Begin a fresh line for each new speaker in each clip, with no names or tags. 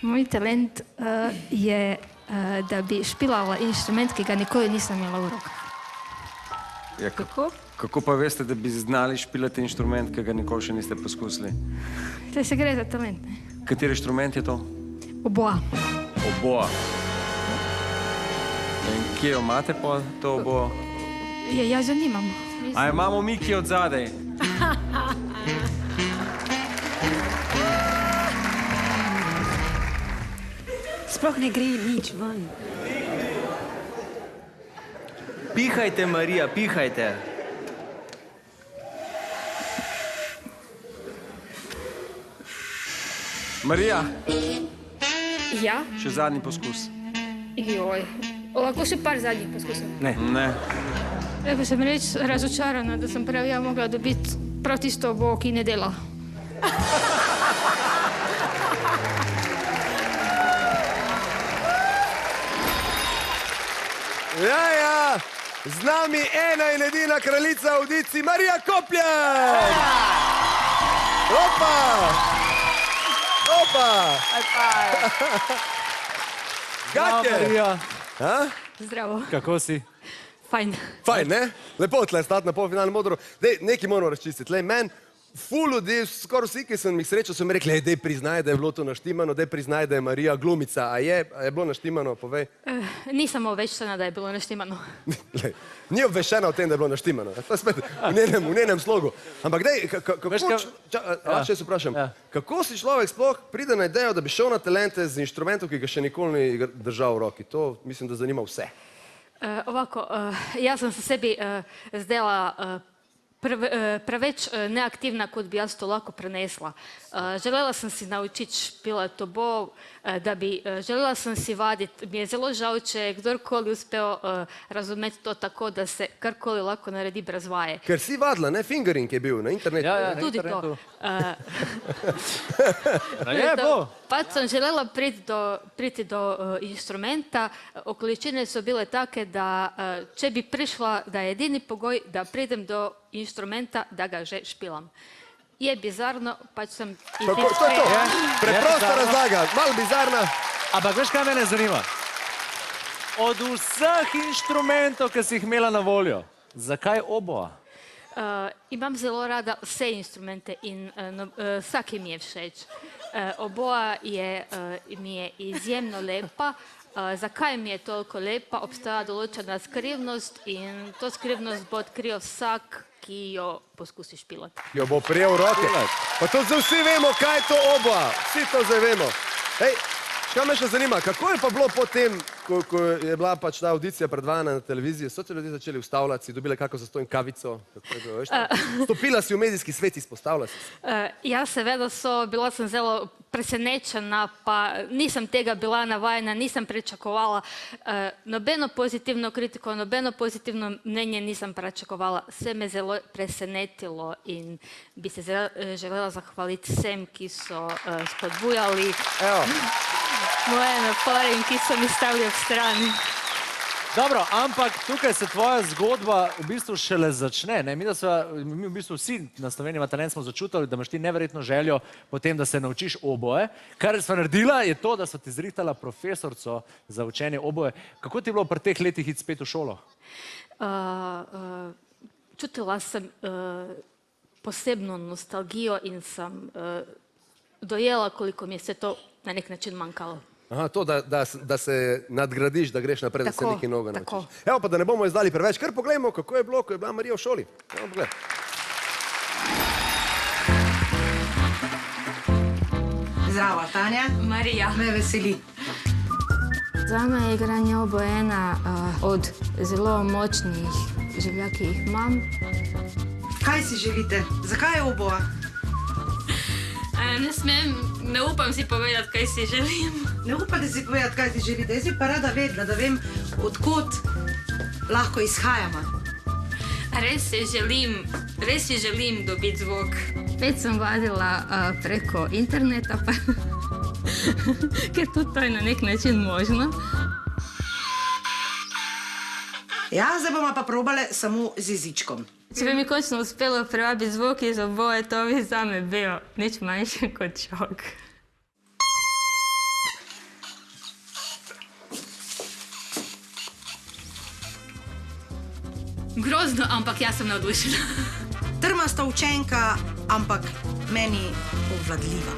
Moj talent je, da bi špilala inštrument, ki ga nikoli nisem imela v rokah.
Kako? Kako pa veste, da bi znali špilati inštrument, ki ga nikoli še niste poskusili?
To se gre za talent, ne?
Kateri inštrument je to?
Oboa.
Oboa. In kje jo imate po to oboa?
Ja že nimam.
A imamo Miki od zadaj?
Sploh ne gre nič ven.
Pihajte, Marija, pihajte.
Marija,
Ja?
še zadnji poskus.
Joj. Lahko še par zadnjih poskusov.
Ne.
Evo sem reč razočarana, da sem prav ja mogla dobiti prav tisto oboe, ki ne dela.
Ja, z nami ena in edina kraljica audicij, Marija Kopljan! Opa! Gatje!
Zdravo.
Kako si?
Fajn.
Fajn, ne? Lepo tle stati na polfinalnem odru. Dej, nekaj moramo razčistiti. Lej, men, ful ljudi, skoraj vsi, ki sem jih srečal, so mi rekli, dej priznaj, da je bilo to naštimano, dej priznaj, da je Marija glumica. A je bilo naštimano, povej?
Nisem obveščena, da je bilo naštimano.
Lej, ni obveščena o tem, da je bilo naštimano. To je spet v njenem slogu. Ampak dej, če se vprašam, kako si človek sploh pride na idejo, da bi šel na talente z inštrumentom, ki ga še nikoli ni držal v roki? To mislim, da zanima vse.
Ovako, ja sam se sebi zdela preveč neaktivna, kot bi jaz to lahko prenesla. Želela sem si naučiti špilati oboe, želela sem si vaditi. Mi je zelo žal, če je kdorkoli uspel razumeti to tako, da se karkoli lahko naredi brez vaje.
Ker si vadila, ne? Fingering je bil na internetu.
Ja,
Tudi to.
Lepo.
Pač sem želela priti do inštrumenta. Okoličine so bile take, da če bi prišla, da je edini pogoj, da pridem do inštrumenta, da ga že špilam. Je bizarno, pač sem...
To je to. Preprosta razlaga, malo bizarna.
Ampak veš, kaj mene zanima? Od vseh inštrumentov, ki si jih imela na voljo, zakaj oboa?
Imam zelo rada vse instrumente in vsaki mi je všeč. Oboa mi je izjemno lepa. Zakaj mi je toliko lepa? Obstaja določena skrivnost in to skrivnost bo odkril vsak, ki jo poskusi špilati.
Jo bo prijel v roke. Pa to zdaj vsi vemo, kaj je to oboa. Vsi to zdaj vemo. Ej, kaj me še zanima, kako je pa bilo potem, ko je bila pač ta audicija predvajana na televiziji, so te ljudje začeli ustavljati, si dobila kako zastonj kavico? Stopila si v medijski svet, izpostavila si se?
Ja, seveda bila sem zelo presenečena, pa nisem tega bila navajena, nisem pričakovala. Nobeno pozitivno kritiko, nobeno pozitivno mnenje nisem pričakovala. Vse me zelo presenetilo in bi se želela zahvaliti vsem, ki so spodbujali moje napore in ki so mi stavili ob strani.
Dobro, ampak tukaj se tvoja zgodba v bistvu šele začne. Mi v bistvu vsi na Sloveniji talent smo začutili, da imaš ti neverjetno željo potem, da se naučiš oboe. Kar sva naredila je to, da so ti zrihtala profesorco za učenje oboe. Kako ti je bilo pri teh letih iti spet v šolo?
Čutila sem posebno nostalgijo in sem dojela, koliko mi je se to na nek način manjkalo.
Aha, to, da se nadgradiš, da greš naprej, da se nekaj novega naučiš.
Tako.
Evo pa, da ne bomo izdali preveč, kar poglejmo, kako je bilo, ko je bila Marija v šoli. Evo pogled.
Zdravo, Tanja.
Marija.
Me veseli.
Zame je igranje oboe ena od zelo močnih želja, ki jih imam.
Kaj si želite? Zakaj je oboa?
Ne upam si povedati, kaj si želim.
Ne upate si povedati, kaj si želite. Jaz bi pa rada vedela, da vem, odkot lahko izhajamo.
Res si želim dobiti zvok. Spet sem vadila preko interneta, ker tudi to je na nek način možno.
Ja, zdaj bomo pa probale samo z jezičkom.
Če bi mi končno uspelo privabiti zvok iz oboe, to bi zame bil nič manjše kot šok. Grozno, ampak jaz sem navdušena.
Trmasta učenka, ampak meni obvladljiva.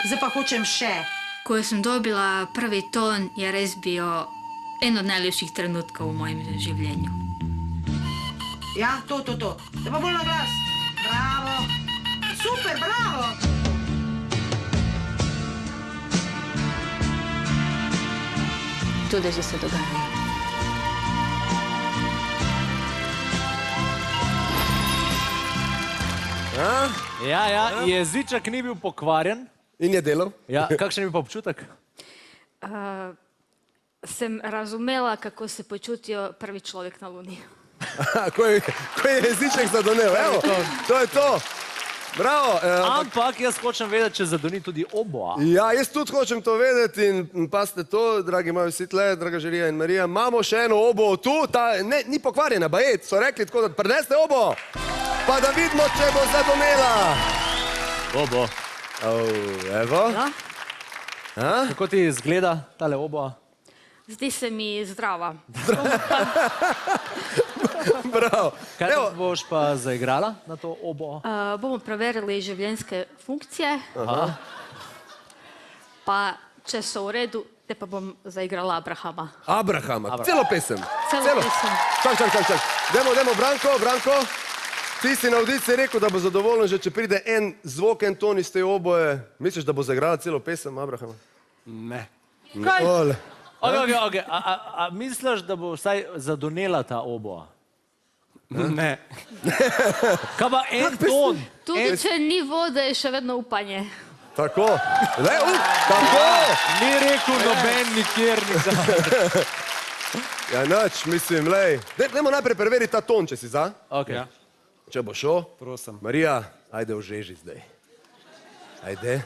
Zdaj pa hočem še.
Ko sem dobila prvi ton, je res bil en od najlepših trenutkov v mojem življenju.
Ja, to. Te pa bolj na glas. Bravo. Super, bravo.
Čudeže se dogajajo.
Ja, jeziček ni bil pokvarjen.
In je delal.
Ja, kakšen je bil pa občutek?
Sem razumela, kako se počutijo prvi človek na Luni.
Ko je jeziček zadonel, evo, to je to. Bravo.
Ampak jaz hočem vedeti, če zadoni tudi oboa.
Ja, jaz tudi hočem to vedeti in pasite to, dragi moji vsi tle, draga Žirija in Marija, imamo še eno obo tu, ta ni pokvarjena, bajet, so rekli tako, da prineste obo, pa da vidimo, če bo zadonela.
Obo.
Evo.
Kako ti izgleda tale oboa?
Zdi se mi zdrava.
Bravo.
Kaj boš pa zaigrala na to oboa?
Bomo preverili življenjske funkcije. Pa, če so v redu, te pa bom zaigrala Abrahama.
Abrahama, celo pesem.
Celo pesem.
Čak. Demo, Branko. Ti si na audiciji rekel, da bo zadovoljen, že če pride en zvok, en ton iz te oboje. Misliš, da bo zaigrala celo pesem Abrahama?
Ne.
Kaj?
Ole.
Ok. A misliš, da bo vsaj zadonela ta oboa?
Ne.
Kaj pa en ton?
Tudi, če ni vode, je še vedno upanje.
Tako. Tako.
Ni rekel noben nikjer nikdar.
Ja, nič, mislim, lej. Dajmo najprej preveriti ta ton, če si za.
Ok.
Če bo šel.
Prosim.
Marija, ajde vžeži zdaj. Ajde.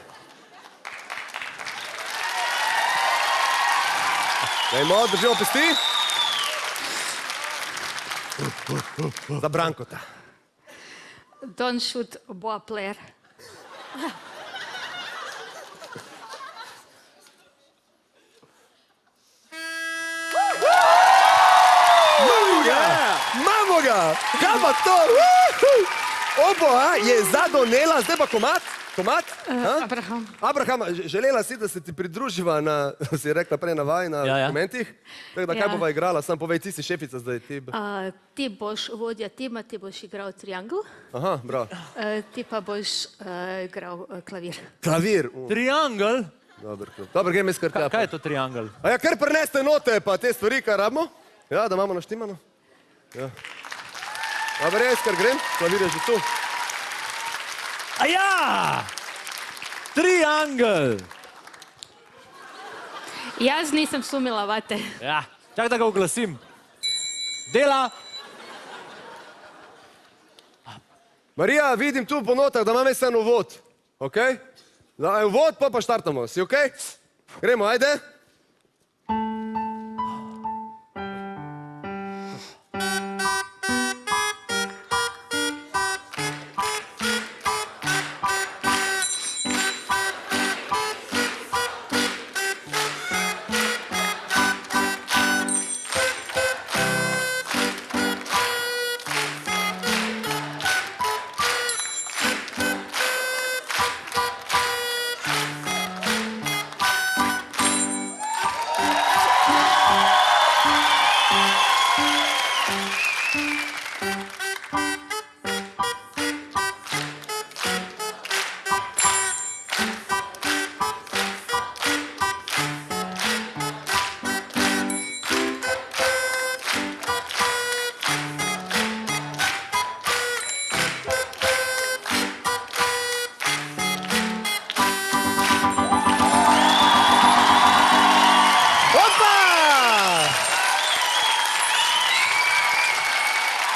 Dajmo, držimo pesti. Za Brankota.
Don't shoot oboa player.
Imamo ga! Kaj pa to? Oboa je zadonela, zdaj pa komad? Abraham, želela si, da se ti pridruživa na, si rekla prej na vaj, na dokumentih. Tako da kaj bova igrala? Sam povej, ti si šefica zdaj.
Ti boš vodja tima, ti boš igral triangel.
Aha, bravo.
Ti pa boš igral klavir.
Klavir.
Triangel?
Dobro, grem jaz kar tja.
Kaj je to triangel?
A ja, kar prineste note, pa te stvari, kar rabimo. Ja, da imamo naštimano. Ja. Dobro, jaz kar grem, klavir je že tu.
A ja! Triangel!
Jaz nisem sumila vate.
Ja, čak da ga oglasim. Dela!
Marija, vidim tu po notah, da imam jaz en uvod. Ok? Uvod, pa štartamo. Si ok? Gremo, ajde.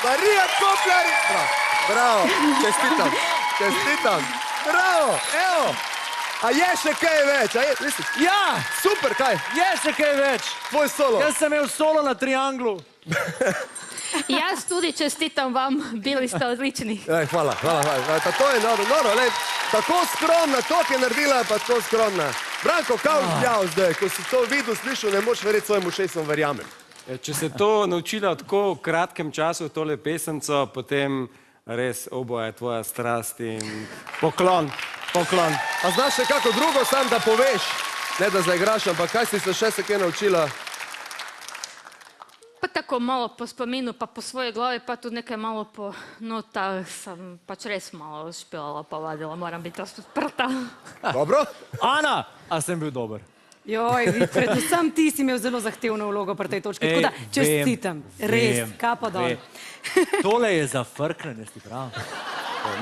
Marija Koplar! Bravo, čestitam. Bravo, evo. A je še kaj več? Misliš?
Ja!
Super, kaj?
Je še kaj več!
Tvoj solo.
Jaz sem imel solo na trianglu.
Jaz tudi čestitam vam, bili ste odlični.
Hvala. To je dobro, tako skromna, to je naredila, pa tako skromna. Branko, kaj vzljal zdaj? Ko si to videl, slišal, ne moš verjeti svojim ušesom, verjamem.
Če se to naučila tako v kratkem času, tole pesemco, potem res oboje tvoja strast in poklon.
A znaš še kako drugo, sam da poveš, ne da zaigraš, ampak kaj si se še kaj naučila?
Pa tako malo po spominu, pa po svojoj glavi, pa tudi nekaj malo po notah sam pač res malo špilala, pa vadila, moram biti odprta.
Dobro?
Ana, a sem bil dober?
Joj, predvsem ti si imel zelo zahtevno vlogo pri tej točki, tako da čestitam. Res, kapo dol.
Tole je za frknenje, si prav.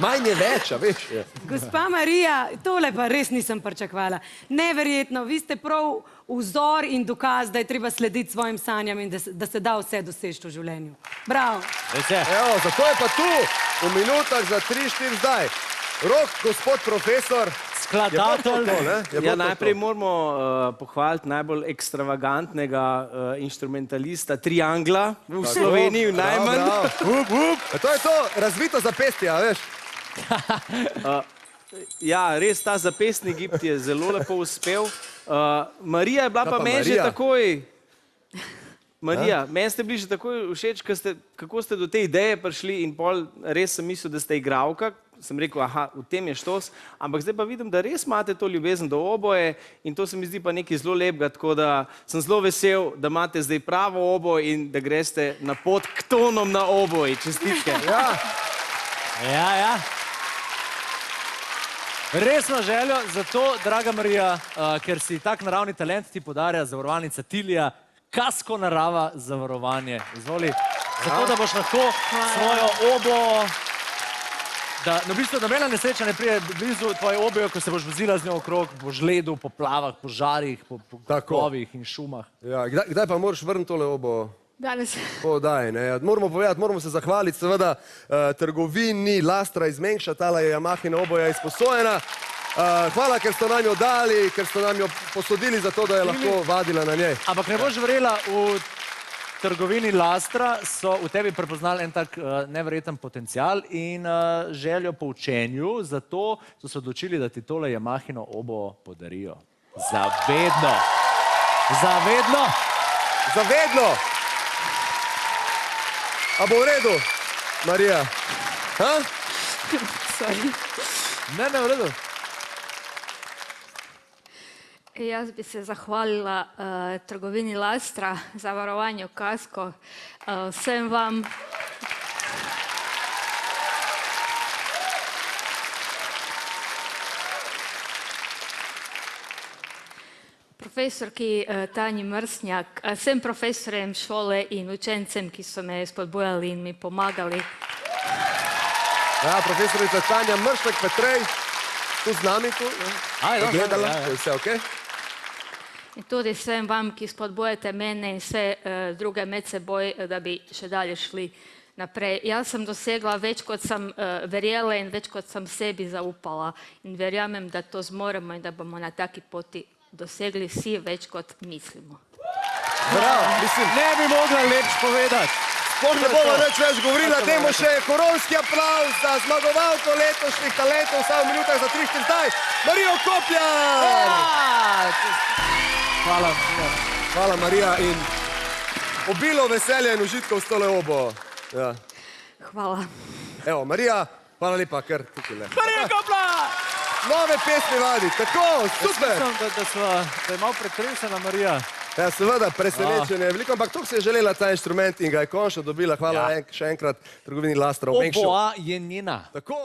Manj je več, a veš.
Gospa Marija, tole pa res nisem pričakovala. Neverjetno, vi ste prav vzor in dokaz, da je treba slediti svojim sanjam in da se da vse doseči v življenju. Bravo.
Evo, zato je pa tu, v minutah za 3-4 zdaj. Rok, gospod profesor.
Skladatelj.
Ja, najprej moramo pohvaliti najbolj ekstravagantnega inštrumentalista Triangla v Sloveniji, najmanj.
To je to, razvito zapestje, a veš.
Ja, res ta zapestni gib ti je zelo lepo uspel. Marija je bila pa meni že takoj... Marija, meni ste bili že takoj všeč, kako ste do te ideje prišli in pol res sem mislil, da ste igralka. Sem rekel, aha, v tem je štos, ampak zdaj pa vidim, da res imate to ljubezen do oboje in to se mi zdi pa nekaj zelo lepega, tako da sem zelo vesel, da imate zdaj pravo oboje in da greste na pot k tonom na oboje. Čestitke.
Ja. Resno željo, zato, draga Marija, ker si tak naravni talent, ti podarja zavarovalnica Tilija, Kasko narava zavarovanje. Izvoli, zato da boš lahko svojo obo... Da v bistvu nobena nesreča ne prije blizu tvoje oboje, ko se boš vozila z njo okrog, po žledu, po plavah, po žarih, po kovih in šumah.
Ja, kdaj pa moraš vrniti tole obo?
Danes.
Daj, ne. Moramo povedati, moramo se zahvaliti seveda trgovini Lastra iz Mengša, tala je Yamahina oboja izposojena. Hvala, ker ste nam jo dali, ker ste nam jo posodili za to, da je lahko vadila na njej.
Ampak ne boš verjela, v trgovini Lastra so v tebi prepoznali en tak neverjeten potencial in željo po učenju, zato so se odločili, da ti tole Yamahino obo podarijo. Zavedno. Zavedno.
Zavedno. A bo v redu, Marija?
Sorry.
Ne, v redu.
Jaz bi se zahvalila trgovini Lastra, zavarovanju Kasko, vsem vam. Profesorki Tanji Mrsnjak, vsem profesorjem šole in učencem, ki so me spodbujali in mi pomagali.
Ja, profesorica Tanja Mrsnjak-Petrej, tu z nami, tu, gledala, je vse okej?
In tudi vsem vam, ki spodbujate mene in vse druge med seboj, da bi še dalje šli naprej. Jaz sem dosegla več, kot sem verjela in več, kot sem sebi zaupala. In verjamem, da to zmoremo in da bomo na taki poti dosegli vsi več, kot mislimo.
Bravo, mislim,
Ne bi mogla lepš povedati.
sploh ne bomo več govorila, dajmo še koronski aplavz za zmagovalko letošnjih talentov, samo v minutah za 3-4 zdaj, Marijo Kopljar!
Hvala.
Hvala, Marija, in obilo veselja in užitkov s tole obo.
Hvala.
Evo, Marija, hvala lepa, ker tukaj le.
Marija Kopljar!
Nove pesmi vadi, tako, super!
Da je malo pretresena Marija.
Ja, seveda, presenečenje je veliko, ampak toliko se je želela ta inštrument in ga je končno dobila. Hvala še enkrat trgovini Lastra v Mengšu.
Oboa je njena.
Tako.